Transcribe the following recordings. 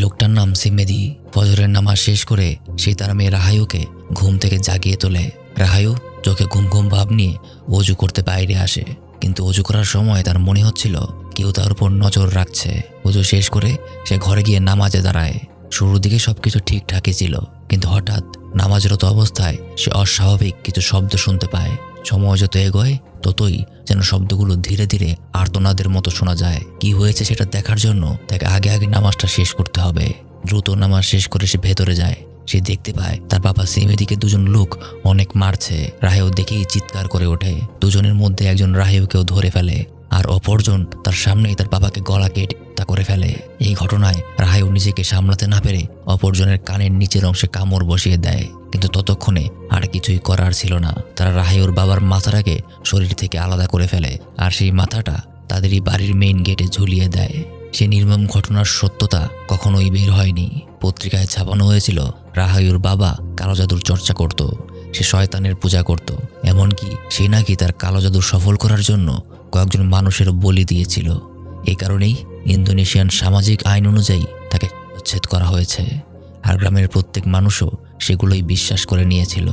লোকটার নাম সিমেদি। ফজরের নামাজ শেষ করে সে তার মেয়ে রাহায়ুকে ঘুম থেকে জাগিয়ে তোলে। রাহায়ু চোখে ঘুম ঘুম ভাব নিয়ে অজু করতে বাইরে আসে, কিন্তু অজু করার সময় তার মনে হচ্ছিল কেউ তার উপর নজর রাখছে। অজু শেষ করে সে ঘরে গিয়ে নামাজে দাঁড়ায়। শুরুর দিকে সবকিছু ঠিকঠাকই ছিল, কিন্তু হঠাৎ নামাজরত অবস্থায় সে অস্বাভাবিক কিছু শব্দ শুনতে পায়। সময় যত এগোয় ততই যেন শব্দগুলো ধীরে ধীরে আর্তনাদের মতো শোনা যায়। কি হয়েছে সেটা দেখার জন্য তাকে আগে আগে নামাজটা শেষ করতে হবে। দ্রুত নামাজ শেষ করে সে ভেতরে যায়। সে দেখতে পায় তার বাবা সিমেদিকে দুজন লোক অনেক মারছে। রাহেও দেখেই চিৎকার করে ওঠে। দুজনের মধ্যে একজন রাহেউকেও ধরে ফেলে, আর অপরজন তার সামনেই তার বাবাকে গলা কেটে তা করে ফেলে। এই ঘটনায় রাহেউ নিজেকে সামলাতে না পেরে অপরজনের কানের নিচের অংশে কামড় বসিয়ে দেয়, কিন্তু ততক্ষণে আর কিছুই করার ছিল না। তারা রাহেউর বাবার মাথাটাকে শরীর থেকে আলাদা করে ফেলে, আর সেই মাথাটা তাদেরই বাড়ির মেইন গেটে ঝুলিয়ে দেয়। সে নির্মম ঘটনার সত্যতা কখনোই বের হয়নি। পত্রিকায় ছাপানো হয়েছিল রাহায়ুর বাবা কালো জাদুর চর্চা করত, সে শয়তানের পূজা করত, এমনকি সে নাকি তার কালো জাদু সফল করার জন্য কয়েকজন মানুষের বলি দিয়েছিল। এই কারণেই ইন্দোনেশিয়ান সামাজিক আইন অনুযায়ী তাকে উচ্ছেদ করা হয়েছে, আর গ্রামের প্রত্যেক মানুষও সেগুলোই বিশ্বাস করে নিয়েছিল।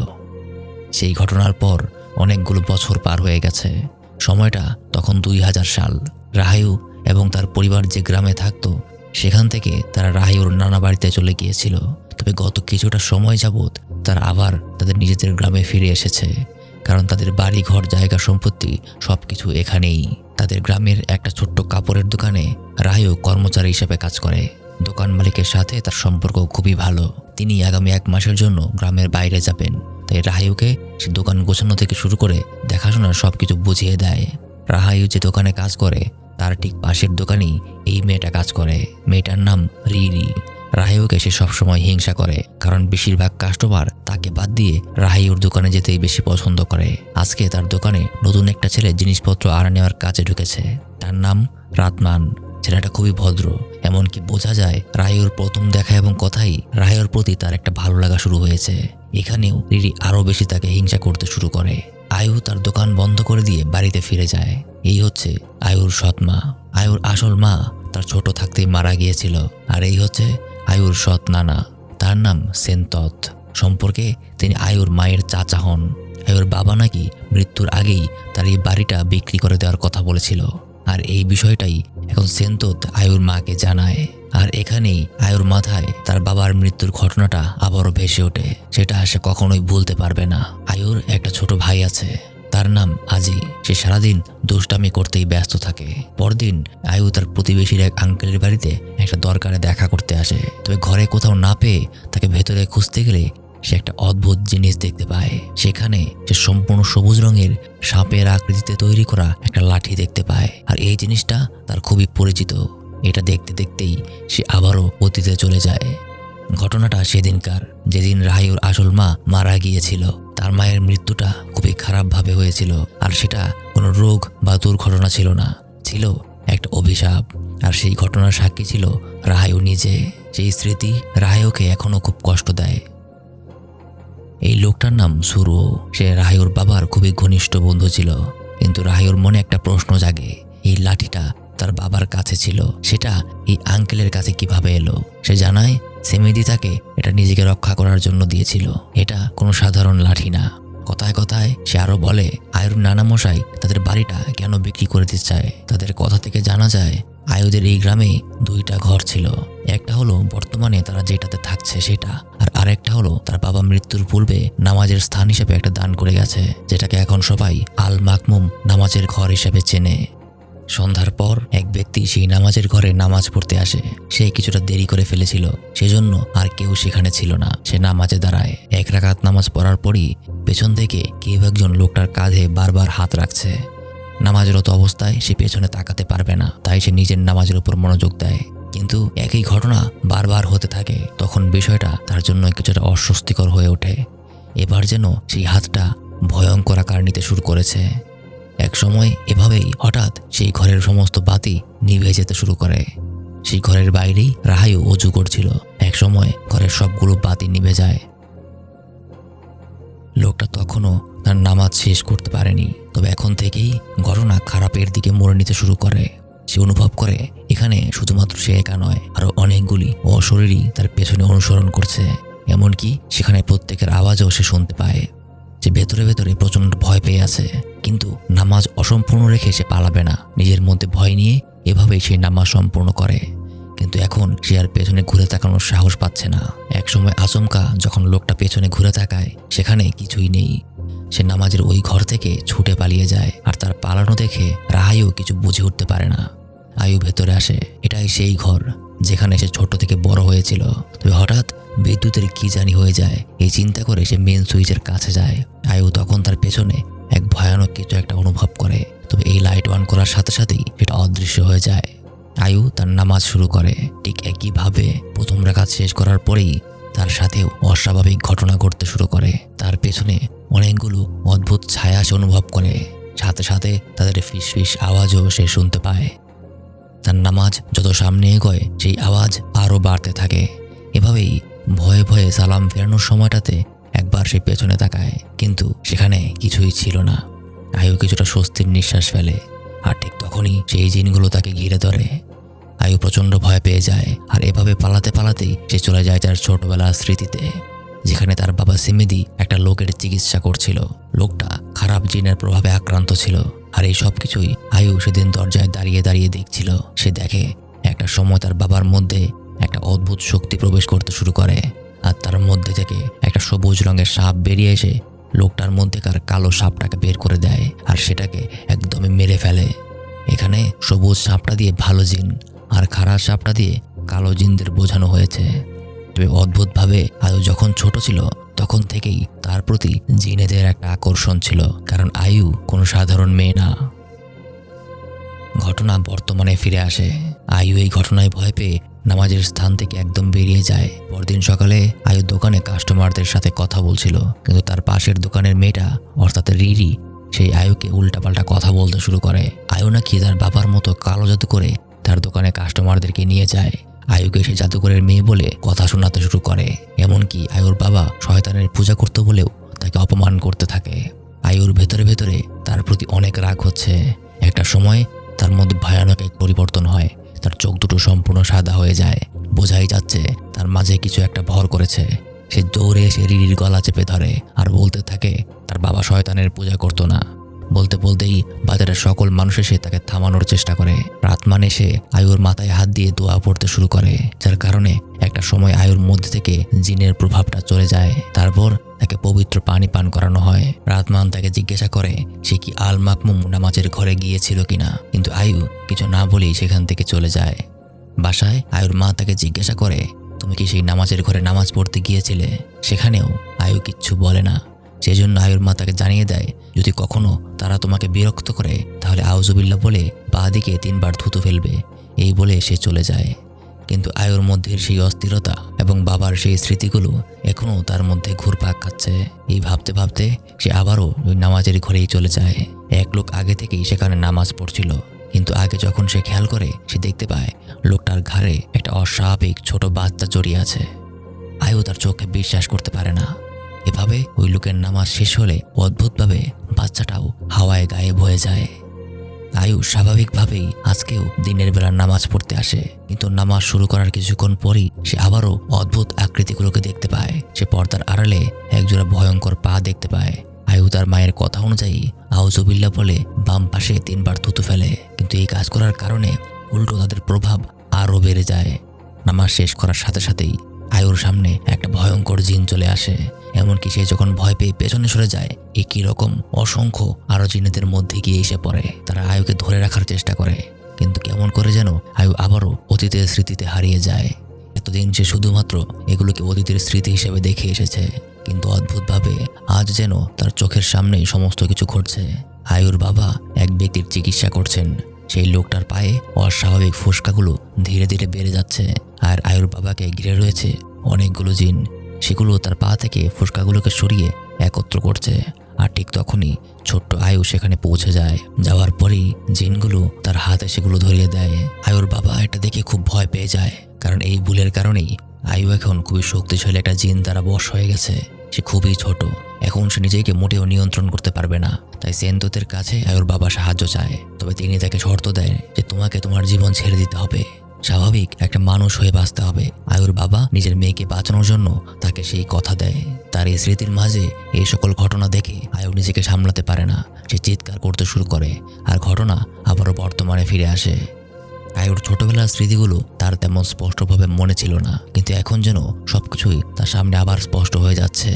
সেই ঘটনার পর অনেকগুলো বছর পার হয়ে গেছে। সময়টা তখন 2000 সাল। রাহায়ু এবং তার পরিবার যে গ্রামে থাকতো সেখান থেকে তারা রাহায়ুর নানা বাড়িতে চলে গিয়েছিল। তবে গত কিছুটা সময় যাবৎ তারা আবার তাদের নিজেদের গ্রামে ফিরে এসেছে, কারণ তাদের বাড়ি ঘর জায়গা সম্পত্তি সবকিছু এখানেই। তাদের গ্রামের একটা ছোট্ট কাপড়ের দোকানে রাহায়ু কর্মচারী হিসেবে কাজ করে। দোকান মালিকের সাথে তার সম্পর্ক খুবই ভালো। তিনি আগামী 1 মাসের জন্য গ্রামের বাইরে যাবেন, তাই রাহায়ুকে সে দোকান গোছানো থেকে শুরু করে দেখাশোনার সবকিছু বুঝিয়ে দেয়। রাহায়ু যে দোকানে কাজ করে তার ঠিক পাশের দোকানেই এই মেয়েটা কাজ করে। মেয়েটার নাম রিরি। রাহায়ুকে সে সবসময় হিংসা করে, কারণ বেশিরভাগ কাস্টমার তাকে বাদ দিয়ে রাহায়ুর দোকানে যেতেই বেশি পছন্দ করে। আজকে তার দোকানে নতুন একটা ছেলে জিনিসপত্র আড়া নেওয়ার কাজে ঢুকেছে। তার নাম রাতমান। ছেলেটা খুবই ভদ্র, এমনকি বোঝা যায় রাহায়ুর প্রথম দেখা এবং কথাই রাহায়ুর প্রতি তার একটা ভালো লাগা শুরু হয়েছে। এখানেও রিরি আরো বেশি তাকে হিংসা করতে শুরু করে। আয়ু তার দোকান বন্ধ করে দিয়ে বাড়িতে ফিরে যায়। এই হচ্ছে আয়ুর সৎ মা। আয়ুর আসল মা তার ছোট থাকতেই মারা গিয়েছিল, আর এই হচ্ছে আয়ুর সৎ নানা। তার নাম সেনতত। সম্পর্কে তিনি আয়ুর মায়ের চাচা হন। আয়ুর বাবা নাকি মৃত্যুর আগেই তার এই বাড়িটা বিক্রি করে দেওয়ার কথা বলেছিল, আর এই বিষয়টাই এখন সেনতত আয়ুর মাকে জানায়। আর এখানেই আয়ুর মাথায় তার বাবার মৃত্যুর ঘটনাটা আবারও ভেসে ওঠে। সেটা সে কখনোই ভুলতে পারবে না। আয়ুর একটা ছোট ভাই আছে, তার নাম আজি। সে সারাদিন দুষ্টামি করতেই ব্যস্ত থাকে। পরদিন আয়ু তার প্রতিবেশীর এক আঙ্কেলের বাড়িতে একটা দরকারে দেখা করতে আসে। তবে ঘরে কোথাও না পেয়ে তাকে ভেতরে খুঁজতে গেলে সে একটা অদ্ভুত জিনিস দেখতে পায়। সেখানে সে সম্পূর্ণ সবুজ রঙের সাপের আকৃতিতে তৈরি করা একটা লাঠি দেখতে পায়, আর এই জিনিসটা তার খুবই পরিচিত। এটা দেখতে দেখতেই সে আবারও অতীতে চলে যায়। ঘটনাটা সেদিনকার, যেদিন রাহায়ুর আসল মা মারা গিয়েছিল। তার মায়ের মৃত্যুটা খুবই খারাপভাবে হয়েছিল, আর সেটা কোনো রোগ বা দুর্ঘটনা ছিল না, ছিল একটা অভিশাপ। আর সেই ঘটনার সাক্ষী ছিল রাহায়ু নিজে। সেই স্মৃতি রাহায়ুকে এখনো খুব কষ্ট দেয়। এই লোকটার নাম সুরু। সে রাহায়ুর বাবার খুবই ঘনিষ্ঠ বন্ধু ছিল, কিন্তু রাহায়ুর মনে একটা প্রশ্ন জাগে, এই লাঠিটা তার বাবার কাছে ছিল, সেটা এই আঙ্কেলের কাছে কিভাবে এলো? সে জানায় সেমেদি তাকে এটা নিজেকে রক্ষা করার জন্য দিয়েছিল। এটা কোনো সাধারণ লাঠি না। কথায় কথায় সে আরো বলে আয়ুর নানা মশাই তাদের বাড়িটা কেন বিক্রি করে দিতে চায়। তাদের কথা থেকে জানা যায় আয়ুদের এই গ্রামে 2টা ঘর ছিল। একটা হলো বর্তমানে তারা যেটাতে থাকছে সেটা, আর আরেকটা হলো তার বাবা মৃত্যুর পূর্বে নামাজের স্থান হিসেবে একটা দান করে গেছে, যেটাকে এখন সবাই আল মাকমুম নামাজের ঘর হিসেবে চেনে। সন্ধ্যার পর এক ব্যক্তি সেই নামাজের ঘরে নামাজ পড়তে আসে। সে কিছুটা দেরি করে ফেলেছিল, সেজন্য আর কেউ সেখানে ছিল না। সে নামাজে দাঁড়ায়। 1 রাকাত নামাজ পড়ার পরই পেছন থেকে কেউ একজন লোকটার কাঁধে বারবার হাত রাখছে। নামাজরত অবস্থায় সে পেছনে তাকাতে পারবে না, তাই সে নিজের নামাজের উপর মনোযোগ দেয়। কিন্তু একই ঘটনা বারবার হতে থাকে। তখন বিষয়টা তার জন্য কিছুটা অস্বস্তিকর হয়ে ওঠে। এবার যেন সেই হাতটা ভয়ঙ্কর আকার নিতে শুরু করেছে। এক সময় এভাবেই হঠাৎ সেই ঘরের সমস্ত বাতি নিভে যেতে শুরু করে। সেই ঘরের বাইরেই রাহায়ু অজু করছিল। এক সময় ঘরের সবগুলো বাতি নিভে যায়। লোকটা তখনও তার নামাজ শেষ করতে পারেনি। তবে এখন থেকেই ঘটনা খারাপের দিকে মোড় নিতে শুরু করে। সে অনুভব করে এখানে শুধুমাত্র সে একা নয়, আরো অনেকগুলি অশরীরী তার পেছনে অনুসরণ করছে। এমনকি সেখানে প্রত্যেকের আওয়াজও সে শুনতে পায়। যে ভেতরে ভেতরে প্রচন্ড ভয় পেয়ে আছে, কিন্তু নামাজ অসম্পূর্ণ রেখে সে পালাবে না। নিজের মধ্যে ভয় নিয়ে এভাবেই সে নামাজ সম্পূর্ণ করে। কিন্তু এখন সে আর পেছনে ঘুরে তাকানোর সাহস পাচ্ছে না। একসময় আচমকা যখন লোকটা পেছনে ঘুরে তাকায়, সেখানে কিছুই নেই। সে নামাজের ওই ঘর থেকে ছুটে পালিয়ে যায়। আর তার পালানো দেখে রাহাইও কিছু বুঝে উঠতে পারে না। আয়ু ভেতরে আসে। এটাই সেই ঘর যেখানে সে ছোট থেকে বড় হয়েছিল। তবে হঠাৎ বিদ্যুতের কি জানি হয়ে যায়। এই চিন্তা করে সে মেন সুইচের কাছে যায়। আয়ু তখন তার পেছনে এক ভয়ানক কিছু একটা অনুভব করে। তবে এই লাইট অন করার সাথে সাথেই সেটা অদৃশ্য হয়ে যায়। আয়ু তার নামাজ শুরু করে। ঠিক একইভাবে প্রথম রাকাত শেষ করার পরেই তার সাথেও অস্বাভাবিক ঘটনা ঘটতে শুরু করে। তার পেছনে অনেকগুলো অদ্ভুত ছায়া সে অনুভব করে। সাথে সাথে তাদের ফিসফিস আওয়াজও সে শুনতে পায়। তার নামাজ যত সামনে এগোয় সেই আওয়াজ আরও বাড়তে থাকে। এভাবেই ভয়ে ভয়ে সালাম ফেরানোর সময়টাতে একবার সে পেছনে তাকায়, কিন্তু সেখানে কিছুই ছিল না। আয়ু কিছুটা স্বস্তির নিঃশ্বাস ফেলে। আর ঠিক তখনই সেই জিনগুলো তাকে ঘিরে ধরে। আয়ু প্রচণ্ড ভয় পেয়ে যায়। আর এভাবে পালাতে পালাতেই সে চলে যায় তার ছোটবেলার স্মৃতিতে, যেখানে তার বাবা সিমেদি একটা লোকের চিকিৎসা করছিল। লোকটা খারাপ জিনের প্রভাবে আক্রান্ত ছিল। আর এই সব কিছুই আয়ু সেদিন দরজায় দাঁড়িয়ে দাঁড়িয়ে দেখছিল। সে দেখে একটা সময় তার বাবার মধ্যে একটা অদ্ভুত শক্তি প্রবেশ করতে শুরু করে। আর তার মধ্যে থেকে একটা সবুজ রঙের সাপ বেরিয়ে এসে লোকটার মধ্যেকার কালো সাপটাকে বের করে দেয় আর সেটাকে একদমই মেরে ফেলে। এখানে সবুজ সাপটা দিয়ে ভালো জিন আর খারাপ সাপটা দিয়ে কালো জিনদের বোঝানো হয়েছে। তবে অদ্ভুতভাবে আয়ু যখন ছোট ছিল তখন থেকেই তার প্রতি জিনেদের একটা আকর্ষণ ছিল, কারণ আয়ু কোনো সাধারণ মেয়ে না। ঘটনা বর্তমানে ফিরে আসে। আয়ু এই ঘটনায় ভয় পেয়ে নামাজের স্থান থেকে একদম বেরিয়ে যায়। পরদিন সকালে আয়ু দোকানে কাস্টমারদের সাথে কথা বলছিল, কিন্তু তার পাশের দোকানের মেয়েটা অর্থাৎ রিরি সেই আয়ুকে উল্টাপাল্টা কথা বলতে শুরু করে। আয়ু নাকি তার বাবার মতো কালো জাদু করে তার দোকানে কাস্টমারদেরকে নিয়ে যায়। আয়ুকে সে জাদুকরের মেয়ে বলে কথা শোনাতে শুরু করে। এমনকি আয়ুর বাবা শয়তানের পূজা করতে বলেও তাকে অপমান করতে থাকে। আয়ুর ভেতরে ভেতরে তার প্রতি অনেক রাগ হচ্ছে। একটা সময় তার মধ্যে ভয়ানক এক পরিবর্তন হয়। তার চোখ দুটো সম্পূর্ণ সাদা হয়ে যায়। বোঝাই যাচ্ছে তার মাঝে কিছু একটা ভর করেছে। সে দৌড়ে এসে রিরির গলা চেপে ধরে আর বলতে থাকে তার বাবা শয়তানের পূজা করতো না। বলতে বলতেই বাজারের সকল মানুষ এসে তাকে থামানোর চেষ্টা করে। রাতমান এসে আয়ুর মাথায় হাত দিয়ে দোয়া পড়তে শুরু করে, যার কারণে একটা সময় আয়ুর মধ্যে থেকে জিনের প্রভাবটা চলে যায়। তারপর তাকে পবিত্র পানি পান করানো হয়। রাতমান তাকে জিজ্ঞাসা করে সে কি আল মাকমুম নামাজের ঘরে গিয়েছিল কিনা, কিন্তু আয়ু কিছু না বলেই সেখান থেকে চলে যায়। বাসায় আয়ুর মা তাকে জিজ্ঞাসা করে তুমি কি সেই নামাজের ঘরে নামাজ পড়তে গিয়েছিলে? সেখানেও আয়ু কিচ্ছু বলে না। সেজন্য আয়ুর মা তাকে জানিয়ে দেয় যদি কখনো তারা তোমাকে বিরক্ত করে তাহলে আউযুবিল্লাহ বলে পা দিকে 3 বার থুতু ফেলবে। এই বলে সে চলে যায়। কিন্তু আয়ুর মধ্যে সেই অস্থিরতা এবং বাবার সেই স্মৃতিগুলো এখনও তার মধ্যে ঘুরপাক খাচ্ছে। এই ভাবতে ভাবতে সে আবারও ওই নামাজের ঘরেই চলে যায়। এক লোক আগে থেকেই সেখানে নামাজ পড়ছিল, কিন্তু আগে যখন সে খেয়াল করে সে দেখতে পায় লোকটার ঘাড়ে একটা অস্বাভাবিক ছোট বাচ্চা জড়িয়ে আছে। আয়ু তার চোখে বিশ্বাস করতে পারে না। এভাবে ওই লোকের নামাজ শেষ হলে অদ্ভুতভাবে বাচ্চাটাও হাওয়ায় গায়েব হয়ে যায়। আয়ু স্বাভাবিকভাবেই আজকেও দিনের বেলা নামাজ পড়তে আসে, কিন্তু নামাজ শুরু করার কিছুক্ষণ পরই সে আবারও অদ্ভুত আকৃতিগুলোকে দেখতে পায়। সে পর্দার আড়ালে একজোড়া ভয়ঙ্কর পা দেখতে পায়। আয়ু তার মায়ের কথা অনুযায়ী আউযুবিল্লাহ বলে বাম পাশে 3 বার থুতু ফেলে, কিন্তু এই কাজ করার কারণে উল্টো তাদের প্রভাব আরও বেড়ে যায়। নামাজ শেষ করার সাথে সাথেই আয়ুর সামনে একটা ভয়ঙ্কর জিন চলে আসে। এমনকি সে যখন ভয় পেয়ে পেছনে সরে যায়, একই রকম অসংখ্য আরো জিনেদের মধ্যে গিয়ে এসে পড়ে। তারা আয়ুকে ধরে রাখার চেষ্টা করে, কিন্তু কেমন করে যেন আয়ু আবারও অতীতের স্মৃতিতে হারিয়ে যায়। এতদিন সে শুধুমাত্র এগুলোকে অতীতের স্মৃতি হিসেবে দেখে এসেছে, কিন্তু অদ্ভুতভাবে আজ যেন তার চোখের সামনেই সমস্ত কিছু ঘটছে। আয়ুর বাবা এক ব্যক্তির চিকিৎসা করছেন। সেই লোকটার পায়ে অস্বাভাবিক ফোসকাগুলো ধীরে ধীরে বেড়ে যাচ্ছে, আর আয়ুর বাবাকে ঘিরে রয়েছে অনেকগুলো জিন। সেগুলো তার পা থেকে ফোসকাগুলোকে সরিয়ে একত্র করছে। আর ঠিক তখনই ছোট্ট আয়ু সেখানে পৌঁছে যায়। যাওয়ার পরেই জিনগুলো তার হাতে সেগুলো ধরিয়ে দেয়। আয়ুর বাবা এটা দেখে খুব ভয় পেয়ে যায়, কারণ এই ভুলের কারণেই আয়ু এখন খুবই শক্তিশালী একটা জিন দ্বারা বশ হয়ে গেছে। সে খুবই ছোট। এখন সে নিজেকে মোটেও নিয়ন্ত্রণ করতে পারবে না। তাই সেন্তোতের কাছে আয়ুর বাবা সাহায্য চায়। তবে তিনি তাকে শর্ত দেয় যে তোমাকে তোমার জীবন ছেড়ে দিতে হবে, স্বাভাবিক একটা মানুষ হয়ে বাঁচতে হবে। আয়ুর বাবা নিজের মেয়েকে বাঁচানোর জন্য তাকে সেই কথা দেয়। তার এই স্মৃতির মাঝে এই সকল ঘটনা দেখে আয়ু নিজেকে সামলাতে পারে না। সে চিৎকার করতে শুরু করে আর ঘটনা আবারও বর্তমানে ফিরে আসে। আয়ুর ছোটবেলার স্মৃতিগুলো তার তেমন স্পষ্টভাবে মনে ছিল না, কিন্তু এখন যেন সবকিছুই তার সামনে আবার স্পষ্ট হয়ে যাচ্ছে।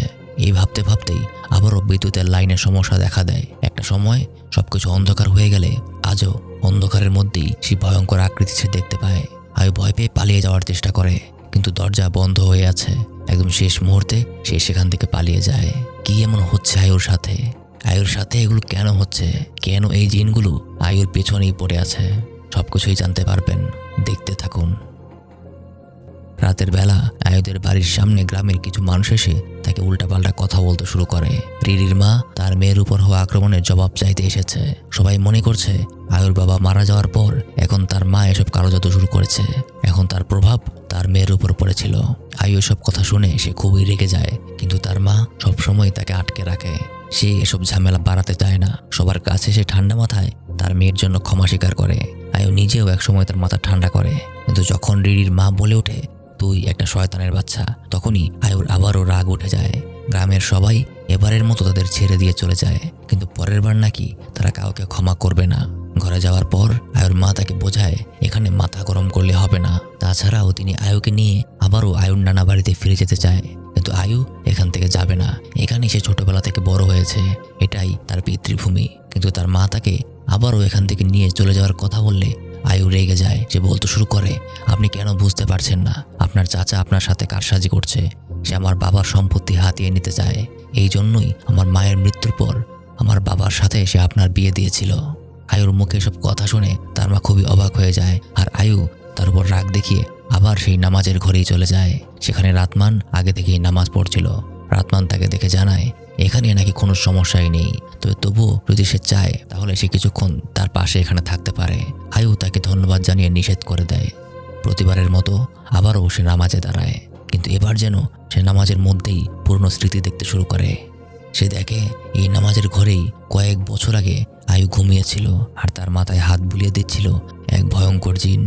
এই ভাবতে ভাবতেই আবারও বিদ্যুতের লাইনের সমস্যা দেখা দেয়। একটা সময় সবকিছু অন্ধকার হয়ে গেলে আজও অন্ধকারের মধ্যেই সে ভয়ঙ্কর আকৃতি সে দেখতে পায়। আয়ু ভয় পেয়ে পালিয়ে যাওয়ার চেষ্টা করে, কিন্তু দরজা বন্ধ হয়ে আছে। একদম শেষ মুহূর্তে সে সেখান থেকে পালিয়ে যায়। কি এমন হচ্ছে আয়ুর সাথে? আয়ুর সাথে এগুলো কেন হচ্ছে? কেন এই জিনগুলো আয়ুর পেছনেই পড়ে আছে? সবকিছুই জানতে পারবেন, দেখতে থাকুন। রাতের বেলা আয়ুদের বাড়ির সামনে গ্রামের কিছু মানুষ এসে তাকে উল্টাপাল্টা কথা বলতে শুরু করে। রিরির মা তার মেয়ের উপর হওয়া আক্রমণের জবাব চাইতে এসেছে। সবাই মনে করছে আয়ুর বাবা মারা যাওয়ার পর এখন তার মা এসব কালোজাদু শুরু করেছে। এখন তার প্রভাব তার মেয়ের উপর পড়েছিল। আয়ু এসব কথা শুনে সে খুবই রেগে যায়, কিন্তু তার মা সবসময় তাকে আটকে রাখে। সে এসব ঝামেলা বাড়াতে চায় না। সবার কাছে সে ঠান্ডা মাথায় তার মেয়ের জন্য ক্ষমা স্বীকার করে। আয়ু নিজেও একসময় তার মাথা ঠান্ডা করে, কিন্তু যখন রিরির মা বলে ওঠে তুই একটা শয়তানের বাচ্চা, তখনই আয়ুর আবারও রাগ উঠে যায়। গ্রামের সবাই এবারের মতো তাদের ছেড়ে দিয়ে চলে যায়, কিন্তু পরের বার নাকি তারা কাউকে ক্ষমা করবে না। ঘরে যাওয়ার পর আয়ুর মা তাকে বোঝায় এখানে মাথা গরম করলে হবে না। তাছাড়াও তিনি আয়ুকে নিয়ে আবারও আয়ুর নানা বাড়িতে ফিরে যেতে চায়, কিন্তু আয়ু এখান থেকে যাবে না। এখানেই সে ছোটবেলা থেকে বড় হয়েছে, এটাই তার পিতৃভূমি। কিন্তু তার মা তাকে আবারও এখান থেকে নিয়ে চলে যাওয়ার কথা বললে আয়ু রেগে যায়। সে বলতে শুরু করে আপনি কেন বুঝতে পারছেন না? আপনার চাচা আপনার সাথে কারসাজি করছে। সে আমার বাবার সম্পত্তি হাতিয়ে নিতে চায়। এই জন্যই আমার মায়ের মৃত্যুর পর আমার বাবার সাথে সে আপনার বিয়ে দিয়েছিল। আয়ুর মুখে সব কথা শুনে তার মা খুবই অবাক হয়ে যায়, আর আয়ু তার উপর রাগ দেখিয়ে আবার সেই নামাজের ঘরেই চলে যায়। সেখানে রাতমান আগে থেকেই নামাজ পড়ছিল। রাতমান তাকে দেখে জানায় এখানে নাকি কোনো সমস্যাই নেই, তবুও যদি সে চায় তাহলে সে কিছুক্ষণ তার পাশে এখানে থাকতে পারে। আয়ু তাকে ধন্যবাদ জানিয়ে নিষেধ করে দেয়। প্রতিবারের মতো আবারও সে নামাজে দাঁড়ায়, কিন্তু এবার যেন সে নামাজের মধ্যেই পুরনো স্মৃতি দেখতে শুরু করে। সে দেখে এই নামাজের ঘরেই কয়েক বছর আগে আয়ু ঘুমিয়েছিল, আর তার মাথায় হাত বুলিয়ে দিচ্ছিল এক ভয়ঙ্কর জিন,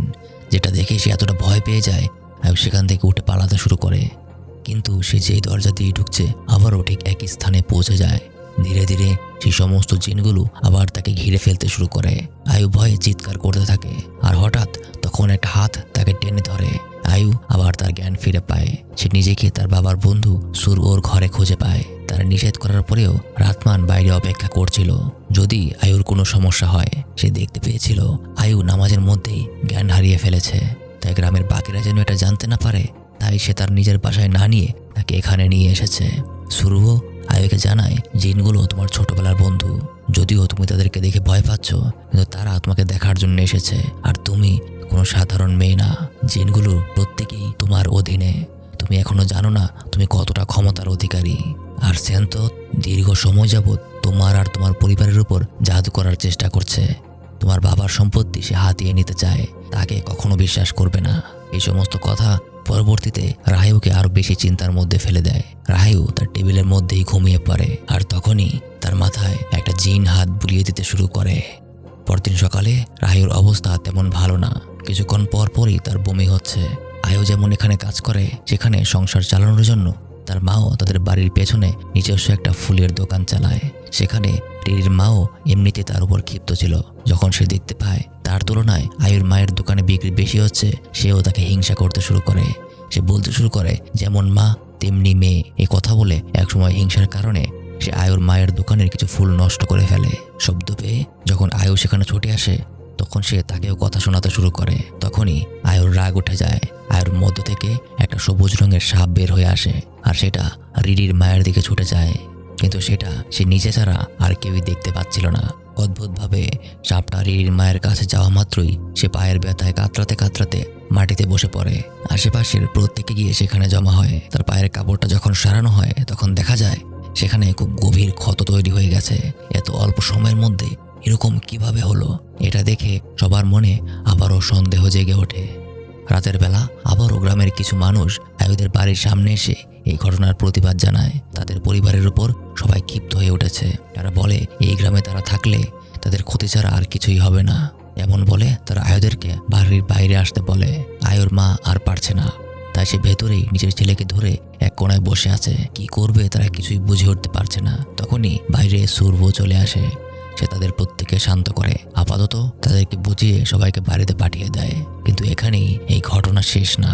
যেটা দেখে সে এতটা ভয় পেয়ে যায় আয়ু সেখান থেকে উঠে পালাতে শুরু করে। কিন্তু সে যেই দরজা দিয়ে ঢুকছে আবারও ঠিক একই স্থানে পৌঁছে যায়। ধীরে ধীরে সেই সমস্ত জিনগুলো আবার তাকে ঘিরে ফেলতে শুরু করে। আয়ু ভয়ে চিৎকার করতে থাকে, আর হঠাৎ তখন একটা হাত তাকে টেনে ধরে। আয়ু আবার তার জ্ঞান ফিরে পায়। সে নিজেকে তার বাবার বন্ধু সুর ঘরে খুঁজে পায়। তার নিষেধ করার পরেও রাতমান বাইরে অপেক্ষা করছিল, যদি আয়ুর কোনো সমস্যা হয়। সে দেখতে পেয়েছিল আয়ু নামাজের মধ্যেই জ্ঞান হারিয়ে ফেলেছে। তাই গ্রামের বাকিরা যেন এটা জানতে না পারে, তাই সে তার নিজের বাসায় না নিয়ে তাকে এখানে নিয়ে এসেছে। সুরুহ আয়ুকে জানায় জিনগুলো তোমার ছোটবেলার বন্ধু, যদিও তুমি তাদেরকে দেখে ভয় পাচ্ছ, কিন্তু তারা তোমাকে দেখার জন্য এসেছে। আর তুমি কোনো সাধারণ মেয়ে না। জিনগুলো প্রত্যেকেই তোমার অধীনে। তুমি এখনো জানো না তুমি কতটা ক্ষমতার অধিকারী। আর সেন্তোত দীর্ঘ সময় যাবৎ তোমার আর তোমার পরিবারের উপর জাদু করার চেষ্টা করছে। তোমার বাবার সম্পত্তি সে হাতিয়ে নিতে চায়। তাকে কখনো বিশ্বাস করবে না। এই সমস্ত কথা পরবর্তীতে রাহায়ুকে আরো বেশি চিন্তার মধ্যে ফেলে দেয়। রাহায়ু তার টেবিলের মধ্যেই ঘুমিয়ে পড়ে, আর তখনই তার মাথায় একটা জিন হাত বুলিয়ে দিতে শুরু করে। পরদিন সকালে রাহায়ুর অবস্থা তেমন ভালো না। কিছুক্ষণ পর পরই তার বমি হচ্ছে। আয়ু যেমন এখানে কাজ করে, সেখানে সংসার চালানোর জন্য তার মাও তাদের বাড়ির পেছনে নিজস্ব একটা ফুলের দোকান চালায়। সেখানে রিরির মাও এমনিতে তার উপর ক্ষিপ্ত ছিল। যখন সে দেখতে পায় তার তুলনায় আয়ুর মায়ের দোকানে বিক্রি বেশি হচ্ছে, সেও তাকে হিংসা করতে শুরু করে। সে বলতে শুরু করে যেমন মা তেমনি মেয়ে। এই কথা বলে একসময় হিংসার কারণে সে আয়ুর মায়ের দোকানের কিছু ফুল নষ্ট করে ফেলে। শব্দ পেয়ে যখন আয়ু সেখানে ছুটে আসে, তখন সে তাকেও কথা শোনাতে শুরু করে। তখনই আয়ুর রাগ উঠে যায়। আয়ুর মধ্য থেকে একটা সবুজ রঙের সাপ বের হয়ে আসে, আর সেটা রিরির মায়ের দিকে ছুটে যায়। কিন্তু সেটা সে নিজে ছাড়া আর কেউই দেখতে পাচ্ছিল না। অদ্ভুতভাবে সাপটা রিরির মায়ের কাছে যাওয়া মাত্রই সে পায়ের ব্যথায় কাতরাতে কাতরাতে মাটিতে বসে পড়ে। আশেপাশের প্রত্যেকে গিয়ে সেখানে জমা হয়। তার পায়ের কাপড়টা যখন সরানো হয় তখন দেখা যায় সেখানে খুব গভীর ক্ষত তৈরি হয়ে গেছে। এত অল্প সময়ের মধ্যে এরকম কিভাবে হলো? এটা দেখে সবার মনে আবারও সন্দেহ জেগে ওঠে। রাতের বেলা আবারও গ্রামের কিছু মানুষ আয়ুদের বাড়ির সামনে এসে এই ঘটনার প্রতিবাদ জানায়। তাদের পরিবারের উপর সবাই ক্ষিপ্ত হয়ে উঠেছে। তারা বলে এই গ্রামে তারা থাকলে তাদের ক্ষতি ছাড়া আর কিছুই হবে না। এমন বলে তারা আয়ুদেরকে বাড়ির বাইরে আসতে বলে। আয়ুর মা আর পারছে না, তাই সে ভেতরেই নিজের ছেলেকে ধরে এক কোণায় বসে আছে। কি করবে তারা কিছুই বুঝে উঠতে পারছে না। তখনই বাইরে সূর্য চলে আসে। সে তাদের প্রত্যেককে শান্ত করে, আপাতত তাদেরকে বুঝিয়ে সবাইকে বাড়িতে পাঠিয়ে দেয়। কিন্তু এখানেই এই ঘটনা শেষ না।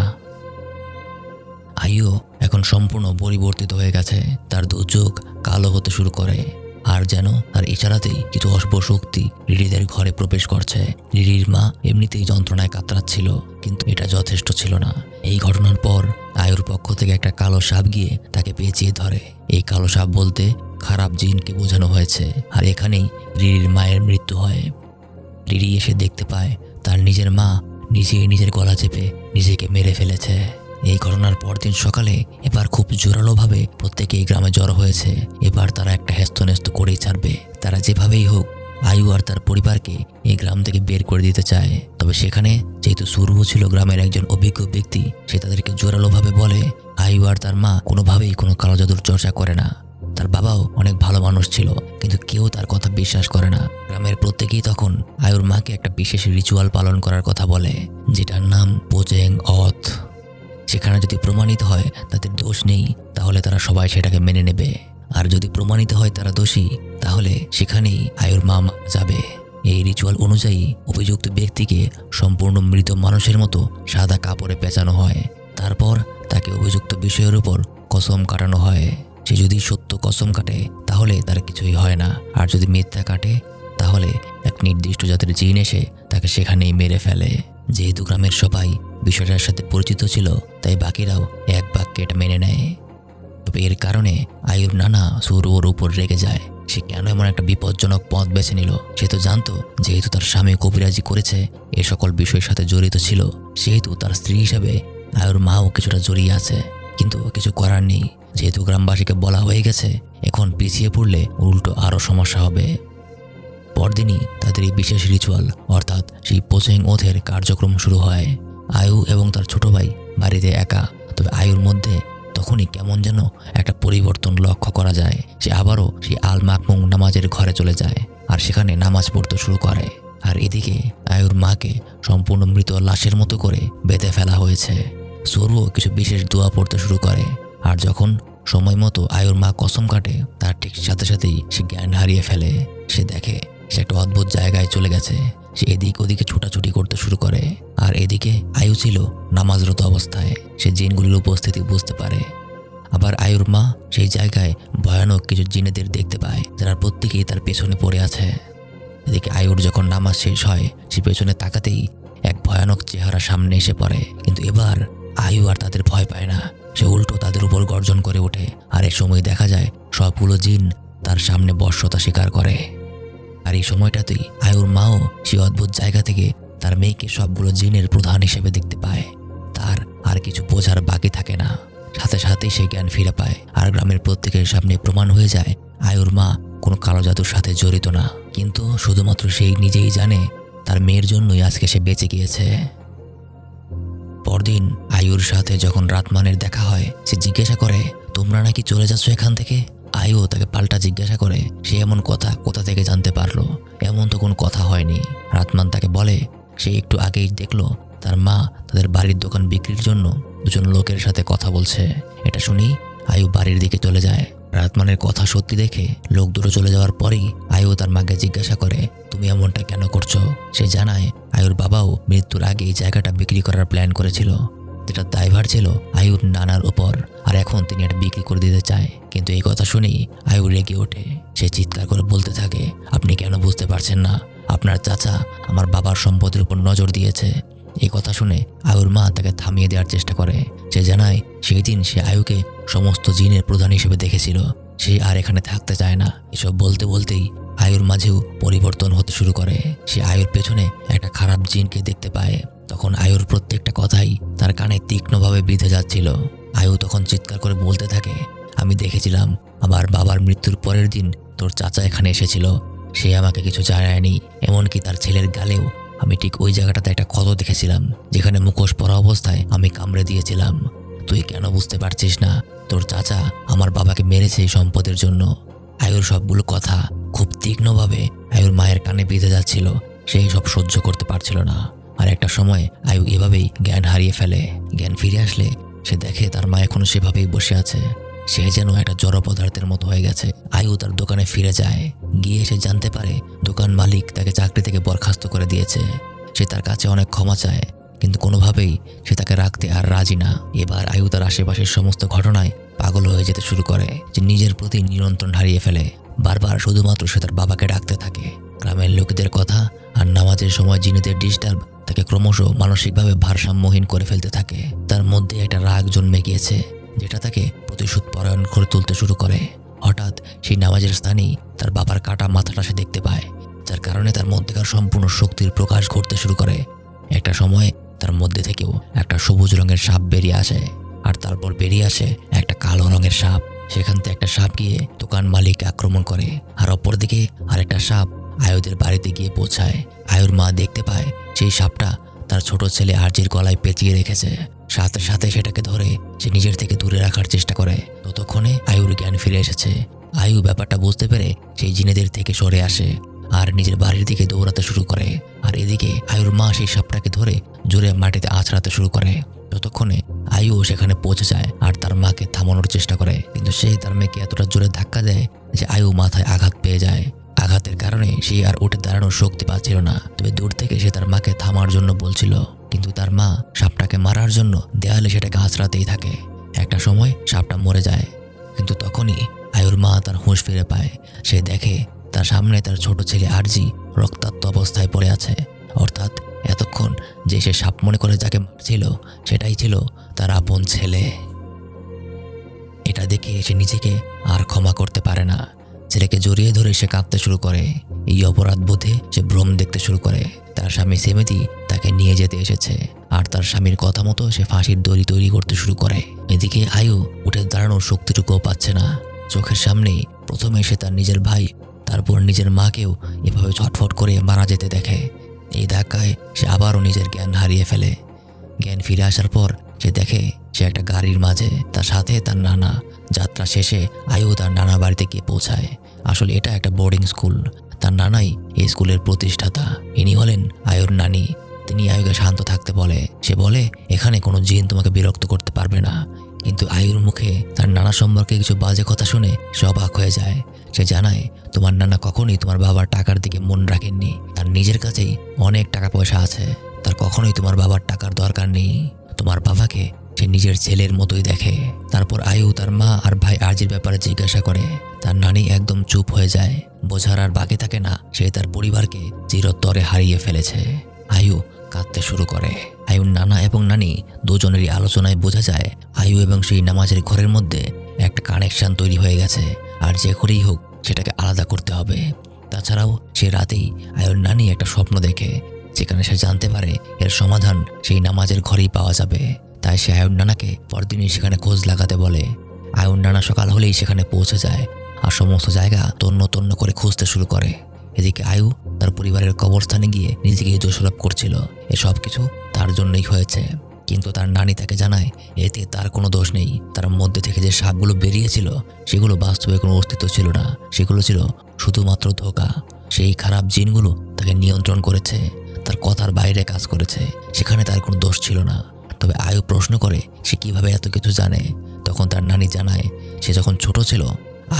আয়ু এখন সম্পূর্ণ পরিবর্তিত হয়ে গেছে। তার দু চোখ কালো হতে শুরু করে, আর যেন তার ইশারাতেই কিছু অশুভ শক্তি রিরিদের ঘরে প্রবেশ করছে। রিরির মা এমনিতেই যন্ত্রণায় কাতরাচ্ছিল, কিন্তু এটা যথেষ্ট ছিল না। এই ঘটনার পর আয়ুর পক্ষ থেকে একটা কালো সাপ গিয়ে তাকে পেঁচিয়ে ধরে। এই কালো সাপ বলতে খারাপ জিনকে বোঝানো হয়েছে। আর এখানেই রিরির মায়ের মৃত্যু হয়। রিরি এসে দেখতে পায় তার নিজের মা নিজেই নিজের গলা চেপে নিজেকে মেরে ফেলেছে। এই ঘটনার পরদিন সকালে এবার খুব জোরালোভাবে প্রত্যেকে এই গ্রামে জড়ো হয়েছে। এবার তারা একটা হেস্তনেস্ত করেই ছাড়বে। তারা যেভাবেই হোক আয়ু আর তার পরিবারকে এই গ্রাম থেকে বের করে দিতে চায়। তবে সেখানে যেহেতু সূর্য ছিল গ্রামের একজন অভিজ্ঞ ব্যক্তি, সে তাদেরকে জোরালোভাবে বলে আয়ু আর তার মা কোনোভাবেই কোনো কালো জাদুর চর্চা করে না। তার বাবাও অনেক ভালো মানুষ ছিল, কিন্তু কেউ তার কথা বিশ্বাস করে না। গ্রামের প্রত্যেকেই তখন আয়ুর মাকে একটা বিশেষ রিচুয়াল পালন করার কথা বলে, যেটার নাম পোচেং অথ। সেখানে যদি প্রমাণিত হয় তাদের দোষ নেই, তাহলে তারা সবাই সেটাকে মেনে নেবে। আর যদি প্রমাণিত হয় তারা দোষী, তাহলে সেখানেই আয়ুর মা মারা যাবে। এই রিচুয়াল অনুযায়ী অভিযুক্ত ব্যক্তিকে সম্পূর্ণ মৃত মানুষের মতো সাদা কাপড়ে পেঁচানো হয়। তারপর তাকে অভিযুক্ত বিষয়ের উপর কসম কাটানো হয়। সে যদি সত্য কসম কাটে তাহলে তার কিছুই হয় না, আর যদি মিথ্যা কাটে তাহলে এক নির্দিষ্ট জাতের জিন এসে তাকে সেখানেই মেরে ফেলে। যেহেতু গ্রামের সবাই বিষয়টার সাথে পরিচিত ছিল, তাই বাকিরাও এক বাক্যে এটা মেনে নেয়। তবে এর কারণে আয়ুর নানা সূর্যর উপর রেগে যায়। সে কেন এমন একটা বিপজ্জনক পথ বেছে নিল? সে তো জানতো যেহেতু তার স্বামী কবিরাজি করেছে, এ সকল বিষয়ের সাথে জড়িত ছিল, সেহেতু তার স্ত্রী হিসাবে আয়ুর মাও কিছুটা জড়িয়ে আছে। কিন্তু কিছু করার নেই, যেহেতু গ্রামবাসীকে বলা হয়ে গেছে, এখন পিছিয়ে পড়লে উল্টো আরও সমস্যা হবে। পরদিনই তাদের এই বিশেষ রিচুয়াল অর্থাৎ সেই পোচেং ওথের কার্যক্রম শুরু হয়। আয়ু এবং তার ছোট ভাই বাড়িতে একা। তবে আয়ুর মধ্যে তখনই কেমন যেন একটা পরিবর্তন লক্ষ্য করা যায়। সে আবারও সেই আল মাকমুং নামাজের ঘরে চলে যায় আর সেখানে নামাজ পড়তে শুরু করে। আর এদিকে আয়ুর মাকে সম্পূর্ণ মৃত লাশের মতো করে বেঁধে ফেলা হয়েছে। সূর্য কিছু বিশেষ দোয়া পড়তে শুরু করে। আর যখন সময় মতো আয়ুর মা কসম কাটে, তার ঠিক সাথে সাথেই সে জ্ঞান হারিয়ে ফেলে। সে দেখে সে একটা অদ্ভুত জায়গায় চলে গেছে। সে এদিক ওদিকে ছোটাছুটি করতে শুরু করে। আর এদিকে আয়ু ছিল নামাজরত অবস্থায়। সে জিনগুলির উপস্থিতি বুঝতে পারে। আবার আয়ুর মা সেই জায়গায় ভয়ানক কিছু জিনেদের দেখতে পায়, যারা প্রত্যেকেই তার পেছনে পড়ে আছে। এদিকে আয়ুর যখন নামাজ শেষ হয়, সে পেছনে তাকাতেই এক ভয়ানক চেহারা সামনে এসে পড়ে। কিন্তু এবার আয়ু আর তাদের ভয় পায় না, সে উল্টো তাদের উপর গর্জন করে ওঠে। আর এই সময় দেখা যায় সবগুলো জিন তার সামনে বশ্যতা স্বীকার করে। আর এই সময়টাতেই আয়ুর মাও সেই অদ্ভুত জায়গা থেকে তার মেয়েকে সবগুলো জিনের প্রধান হিসেবে দেখতে পায়। তার আর কিছু বোঝার বাকি থাকে না, সাথে সাথেই সে জ্ঞান ফিরে পায়। আর গ্রামের প্রত্যেকের সামনে প্রমাণ হয়ে যায় আয়ুর মা কোনো কালো জাদুর সাথে জড়িত না। কিন্তু শুধুমাত্র সেই নিজেই জানে তার মেয়ের জন্যই আজকে সে বেঁচে গিয়েছে। পরদিন আয়ুর সাথে যখন রাতমানের দেখা হয়, সে জিজ্ঞাসা করে, তোমরা নাকি চলে যাচ্ছ এখান থেকে? আয়ু তাকে পাল্টা জিজ্ঞাসা করে, সে এমন কথা কোথা থেকে জানতে পারলো? এমন তো কোনো কথা হয়নি। রাতমান তাকে বলে সে একটু আগেই দেখলো তার মা তাদের বাড়ির দোকান বিক্রির জন্য দুজন লোকের সাথে কথা বলছে। এটা শুনেই আয়ু বাড়ির দিকে চলে যায়। রাতমানের কথা সত্যি দেখে লোক দুটো চলে যাওয়ার পরেই আয়ু তার মাকে জিজ্ঞাসা করে, তুমি এমনটা কেন করছো? সে জানায় আয়ুর বাবাও মৃত্যুর আগে এই জায়গাটা বিক্রি করার প্ল্যান করেছিল, যেটা দায়ভার ছিল আয়ুর নানার উপর। আর এখন তিনি এটা বিক্রি করে দিতে চায়। কিন্তু এই কথা শুনেই আয়ু রেগে ওঠে। সে চিৎকার করে বলতে থাকে, আপনি কেন বুঝতে পারছেন না? আপনার চাচা আমার বাবার সম্পদের উপর নজর দিয়েছে। এই কথা শুনে আয়ুর মা তাকে থামিয়ে দেওয়ার চেষ্টা করে। সে জানায় সেই দিন সে আয়ুকে সমস্ত জিনের প্রধান হিসেবে দেখেছিল, সে আর এখানে থাকতে চায় না। এসব বলতে বলতেই আয়ুর মাঝেও পরিবর্তন হতে শুরু করে। সে আয়ুর পেছনে একটা খারাপ জিনকে দেখতে পায়। তখন আয়ুর প্রত্যেকটা কথাই তার কানে তীক্ষ্ণভাবে বিঁধে যাচ্ছিল। আয়ু তখন চিৎকার করে বলতে থাকে, আমি দেখেছিলাম আমার বাবার মৃত্যুর পরের দিন তোর চাচা এখানে এসেছিল। সে আমাকে কিছু জানায়নি, এমনকি তার ছেলের গালেও আমি ঠিক ওই জায়গাটাতে একটা ক্ষত দেখেছিলাম, যেখানে মুখোশ পরা অবস্থায় আমি কামড়ে দিয়েছিলাম। তুই কেন বুঝতে পারছিস না? তোর চাচা আমার বাবাকে মেরেছে এই সম্পদের জন্য। আয়ুর সবগুলো কথা খুব তীক্ষ্ণভাবে আয়ুর মায়ের কানে বিঁধে যাচ্ছিল। সেই সব সহ্য করতে পারছিল না। আর একটা সময় আয়ু এভাবেই জ্ঞান হারিয়ে ফেলে। জ্ঞান ফিরে আসলে সে দেখে তার মা এখনো সেভাবেই বসে আছে। সে যেন একটা জড় পদার্থের মতো হয়ে গেছে। আয়ু তার দোকানে ফিরে যায়। গিয়ে সে জানতে পারে দোকান মালিক তাকে চাকরি থেকে বরখাস্ত করে দিয়েছে। সে তার কাছে অনেক ক্ষমা চায়, কিন্তু কোনোভাবেই সে তাকে রাখতে আর রাজি না। এবার আয়ু তার আশেপাশের সমস্ত ঘটনায় পাগল হয়ে যেতে শুরু করে। যে নিজের প্রতি নিয়ন্ত্রণ হারিয়ে ফেলে। বারবার শুধুমাত্র সে তার বাবাকে ডাকতে থাকে। গ্রামের লোকেদের কথা আর নামাজের সময় জিনেদের ডিস্টার্ব তাকে ক্রমশ মানসিকভাবে ভারসাম্যহীন করে ফেলতে থাকে। তার মধ্যে একটা রাগ জন্মে গিয়েছে, যেটা তাকে প্রতিশোধ পরায়ণ করে তুলতে শুরু করে। হঠাৎ সেই নামাজের স্থানেই তার বাবার কাটা মাথাটা সে দেখতে পায়, যার কারণে তার মধ্যেকার সম্পূর্ণ শক্তির প্রকাশ ঘটতে শুরু করে। একটা সময় তার মধ্যে থেকেও একটা সবুজ রঙের সাপ বেরিয়ে আসে, আর তারপর বেরিয়ে আসে একটা কালো রঙের সাপ। সেখান থেকে একটা সাপ গিয়ে দোকান মালিক আক্রমণ করে, আর অপরদিকে আরেকটা সাপ আয়ুদের বাড়িতে গিয়ে পৌঁছায়। আয়ুর মা দেখতে পায় সেই সাপটা তার ছোট ছেলে আরজির গলায় পেঁচিয়ে রেখেছে। সাথে সাথে সেটাকে ধরে সে নিজের থেকে দূরে রাখার চেষ্টা করে। ততক্ষণে আয়ুর জ্ঞান ফিরে এসেছে। আয়ু ব্যাপারটা বুঝতে পেরে সেই জিনেদের থেকে সরে আসে আর নিজের বাড়ির দিকে দৌড়াতে শুরু করে। আর এদিকে আয়ুর মা সেই সাপটাকে ধরে জোরে মাটিতে আছড়াতে শুরু করে। ততক্ষণে আয়ু সেখানে পৌঁছে যায় আর তার মাকে থামানোর চেষ্টা করে, কিন্তু সে তার মেয়েকে এতটা জোরে ধাক্কা দেয় যে আয়ু মাথায় আঘাত পেয়ে যায়। আঘাতের কারণে সে আর উঠে দাঁড়ানোর শক্তি পাচ্ছিল না। তবে দূর থেকে সে তার মাকে থামার জন্য বলছিল, কিন্তু তার মা সাপটাকে মারার জন্য দেয়ালে সেটাকে আঁচড়াতেই থাকে। একটা সময় সাপটা মরে যায়, কিন্তু তখনই আয়ুর মা তার হুঁশ ফিরে পায়। সে দেখে তার সামনে তার ছোট ছেলে আরজি রক্তাক্ত অবস্থায় পড়ে আছে। অর্থাৎ এতক্ষণ যে সে সাপ মনে করে যাকে মারছিল সেটাই ছিল তার আপন ছেলে। এটা দেখে সে নিজেকে আর ক্ষমা করতে পারে না। ছেলেকে জড়িয়ে ধরে সে কাঁদতে শুরু করে। এই অপরাধ বোধে সে ভ্রম দেখতে শুরু করে। তার স্বামী সেমেদি তাকে নিয়ে যেতে এসেছে, আর তার স্বামীর কথা মতো সে ফাঁসির দড়ি তৈরি করতে শুরু করে। এদিকে আয়ু উঠে দাঁড়ানোর শক্তিটুকুও পাচ্ছে না। চোখের সামনেই প্রথমে সে তার নিজের ভাই, তারপর নিজের মাকেও এভাবে ছটফট করে মারা যেতে দেখে। এই ধাক্কায় সে আবারও নিজের জ্ঞান হারিয়ে ফেলে। জ্ঞান ফিরে আসার পর সে দেখে সে একটা গাড়ির মাঝে, তার সাথে তার নানা। যাত্রা শেষে আয়ু তার নানা বাড়িতে গিয়ে পৌঁছায়। আসলে এটা একটা বোর্ডিং স্কুল। তার নানাই এই স্কুলের প্রতিষ্ঠাতা। ইনি হলেন আয়ুর নানি। তিনি আয়ুকে শান্ত থাকতে বলে। সে বলে, এখানে কোনো জিন তোমাকে বিরক্ত করতে পারবে না। কিন্তু আয়ুর মুখে তার নানা সম্পর্কে কিছু বাজে কথা শুনে সে অবাক হয়ে যায়। সে জানায়, তোমার নানা কখনোই তোমার বাবার টাকার দিকে মন রাখেননি। তার নিজের কাছেই অনেক টাকা পয়সা আছে। তার কখনোই তোমার বাবার টাকার দরকার নেই। তোমার বাবাকে সে নিজের ছেলের মতোই দেখে। তারপর আয়ু তার মা আর ভাই আরজির ব্যাপারে জিজ্ঞাসা করে। তার নানি একদম চুপ হয়ে যায়। বোঝার আর বাকি থাকে না সে তার পরিবারকে চিরতরে হারিয়ে ফেলেছে। আয়ু কাঁদতে শুরু করে। আয়ুর নানা এবং নানি দুজনেরই আলোচনায় বোঝা যায় আয়ু এবং সেই নামাজের ঘরের মধ্যে একটা কানেকশন তৈরি হয়ে গেছে, আর যে করেই হোক সেটাকে আলাদা করতে হবে। তাছাড়াও সে রাতেই আয়ুর নানি একটা স্বপ্ন দেখে, যেখানে সে জানতে পারে এর সমাধান সেই নামাজের ঘরেই পাওয়া যাবে। তাই সে আয়ুর নানাকে পরদিনই সেখানে খোঁজ লাগাতে বলে। আয়ুর নানা সকাল হলেই সেখানে পৌঁছে যায় আর সমস্ত জায়গা তন্ন তন্ন করে খুঁজতে শুরু করে। এদিকে আয়ু তার পরিবারের কবরস্থানে গিয়ে নিজেকে দোষারোপ করছিল, এসব কিছু তার জন্যই হয়েছে। কিন্তু তার নানি তাকে জানায় এতে তার কোনো দোষ নেই। তার মধ্যে থেকে যে সাপগুলো বেরিয়েছিল সেগুলো বাস্তবে কোনো অস্তিত্ব ছিল না, সেগুলো ছিল শুধুমাত্র ধোঁকা। সেই খারাপ জিনগুলো তাকে নিয়ন্ত্রণ করেছে, তার কথার বাইরে কাজ করেছে, সেখানে তার কোনো দোষ ছিল না। তবে আয়ু প্রশ্ন করে সে কিভাবে এত কিছু জানে। তখন তার নানি জানায় সে যখন ছোট ছিল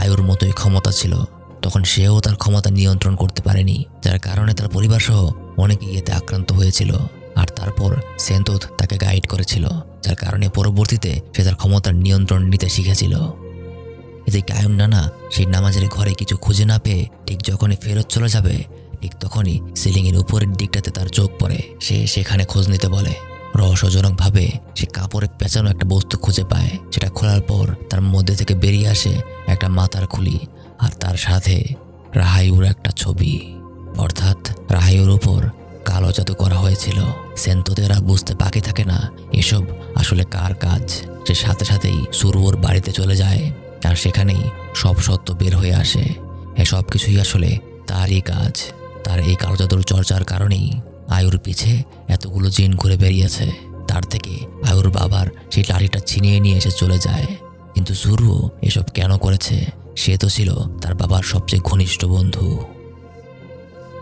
আয়ুর মতোই ক্ষমতা ছিল, তখন সেও তার ক্ষমতা নিয়ন্ত্রণ করতে পারেনি, যার কারণে তার পরিবার সহ অনেকেই এতে আক্রান্ত হয়েছিল। আর তারপর সেন্তোত তাকে গাইড করেছিল, যার কারণে পরবর্তীতে সে তার ক্ষমতার নিয়ন্ত্রণ নিতে শিখেছিল। এদিকে আয়ুর নানা সেই নামাজের ঘরে কিছু খুঁজে না পেয়ে ঠিক যখনই ফেরত চলে যাবে, ঠিক তখনই সিলিংয়ের উপরের দিকটাতে তার চোখ পড়ে। সে সেখানে খোঁজ নিতে বলে। রহস্যজনকভাবে সে কাপড়ে পেঁচানো একটা বস্তু খুঁজে পায়। সেটা খোলার পর তার মধ্যে থেকে বেরিয়ে আসে একটা মাথার খুলি, আর তার সাথে রাহায়ুর একটা ছবি। অর্থাৎ রাহায়ুর উপর কালো জাদু করা হয়েছিল। সেন্তোতেরা বুঝতে বাকি থাকে না এসব আসলে কার কাজ। সে সাথে সাথেই সুরুর বাড়িতে চলে যায়, আর সেখানেই সব সত্য বের হয়ে আসে। এসব কিছুই আসলে তারই কাজ। তার এই কালো জাদুর চর্চার কারণেই আয়ুর পিছে এতগুলো জিন ঘুরে বেরিয়েছে। তার থেকে আয়ুর বাবার সেই লাঠিটা ছিনিয়ে নিয়ে এসে চলে যায়। কিন্তু সুরুও এসব কেন করেছে? সে তো ছিল তার বাবার সবচেয়ে ঘনিষ্ঠ বন্ধু।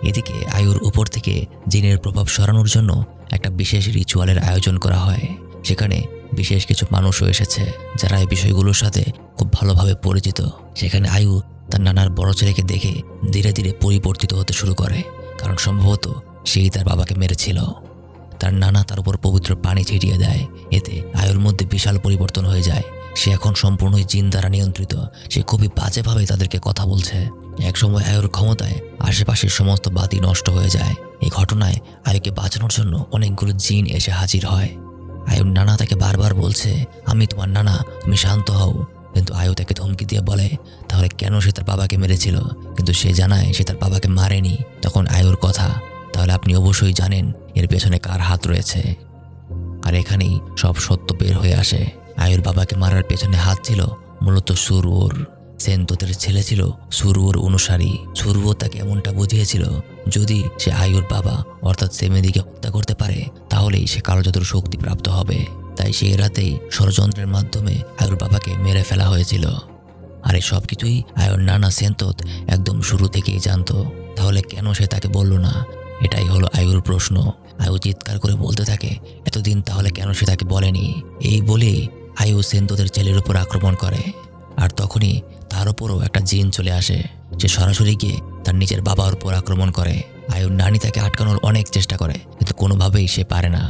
এদিকে আয়ুর উপর থেকে জিনের প্রভাব সরানোর জন্য একটা বিশেষ রিচুয়ালের আয়োজন করা হয়। সেখানে বিশেষ কিছু মানুষও এসেছে যারা এই বিষয়গুলোর সাথে খুব ভালোভাবে পরিচিত। সেখানে আয়ু তার নানার বড় ছেলেকে দেখে ধীরে ধীরে পরিবর্তিত হতে শুরু করে, কারণ সম্ভবত সেই তার বাবাকে মেরেছিল। তার নানা তার উপর পবিত্র পানি ছিটিয়ে দেয়। এতে আয়ুর মধ্যে বিশাল পরিবর্তন হয়ে যায়। সে এখন সম্পূর্ণই জিন দ্বারা নিয়ন্ত্রিত। সে খুবই বাজেভাবে তাদেরকে কথা বলছে। একসময় আয়ুর ক্ষমতায় আশেপাশের সমস্ত বাতি নষ্ট হয়ে যায়। এই ঘটনায় আয়ুকে বাঁচানোর জন্য অনেকগুলো জিন এসে হাজির হয়। আয়ুর নানা তাকে বারবার বলছে, আমি তোমার নানা, তুমি শান্ত হও। কিন্তু আয়ু তাকে ধমকি দিয়ে বলে তাহলে কেন সে তার বাবাকে মেরেছিল। কিন্তু সে জানায় সে তার বাবাকে মারেনি। তখন আয়ুর কথা, তাহলে আপনি অবশ্যই জানেন এর পেছনে কার হাত রয়েছে। আর এখানেই সব সত্য বের হয়ে আসে। আয়ুর বাবাকে মারার পেছনে হাত ছিল মূলত সুরুর। সেনতোতের ছেলে ছিল সুরুর অনুসারী। সুরুও তাকে এমনটা বুঝিয়েছিল যদি সে আয়ুর বাবা অর্থাৎ সেমেদিকে হত্যা করতে পারে তাহলেই সে কালো জাদুর শক্তি প্রাপ্ত হবে। তাই সেই রাতেই ষড়যন্ত্রের মাধ্যমে আয়ুর বাবাকে মেরে ফেলা হয়েছিল। আর এই সব কিছুই আয়ুর নানা সেনতোত একদম শুরু থেকেই জানতো। তাহলে কেন সে তাকে বলল না? এটাই হলো আয়ুর প্রশ্ন। আয়ু চিৎকার করে বলতে থাকে, এতদিন তাহলে কেন সে তাকে বলেনি? এই বলেই আয়ু সেনতোতের ছেলের উপর আক্রমণ করে। আর তখনই তার উপরও একটা জিন চলে আসে। সে সরাসরি গিয়ে তার নিজের বাবার উপর আক্রমণ করে। আয়ুর নানি তাকে আটকানোর অনেক চেষ্টা করে, কিন্তু কোনোভাবেই সে পারে না।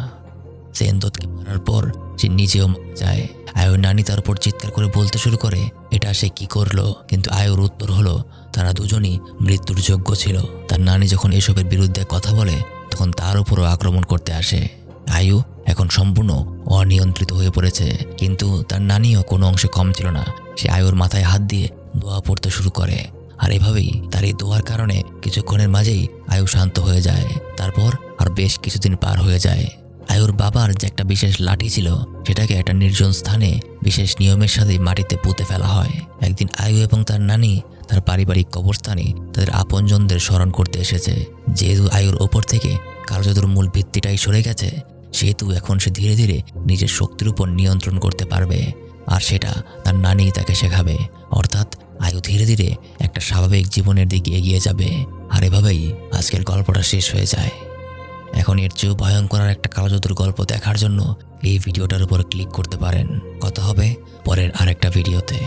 সেনতোতকে মারার পর সে নিজেও মারা যায়। আয়ুর নানি তার উপর চিৎকার করে বলতে শুরু করে এটা সে কি করলো। কিন্তু আয়ুর উত্তর হলো তারা দুজনই মৃত্যুর যোগ্য ছিল। তার নানি যখন এসবের বিরুদ্ধে কথা বলে তখন তার উপরও আক্রমণ করতে আসে। আয়ু এখন সম্পূর্ণ অনিয়ন্ত্রিত হয়ে পড়েছে, কিন্তু তার নানিও কোনো অংশে কম ছিল না। সে আয়ুর মাথায় হাত দিয়ে দোয়া পড়তে শুরু করে। আর এভাবেই তার এই দোয়ার কারণে কিছুক্ষণের মাঝেই আয়ু শান্ত হয়ে যায়। তারপর আর বেশ কিছুদিন পার হয়ে যায়। আয়ুর বাবার যে একটা বিশেষ লাঠি ছিল সেটাকে একটা নির্জন স্থানে বিশেষ নিয়মের সাথে মাটিতে পুঁতে ফেলা হয়। একদিন আয়ু এবং তার নানি তার পারিবারিক কবরস্থানে তাদের আপনজনদের স্মরণ করতে এসেছে। যেহেতু আয়ুর ওপর থেকে কালো জাদুর মূল ভিত্তিটাই সরে গেছে, সেহেতু এখন সে ধীরে ধীরে নিজের শক্তির উপর নিয়ন্ত্রণ করতে পারবে। আর সেটা তার নানি তাকে শেখাবে। অর্থাৎ আয়ু ধীরে ধীরে একটা স্বাভাবিক জীবনের দিকে এগিয়ে যাবে। আর এভাবেই আজকের গল্পটা শেষ হয়ে যায়। এখন এর চেয়েও ভয়ঙ্কর একটা কালো জাদুর গল্প দেখার জন্য এই ভিডিওটার উপর ক্লিক করতে পারেন। কথা হবে পরের আরেকটা ভিডিওতে।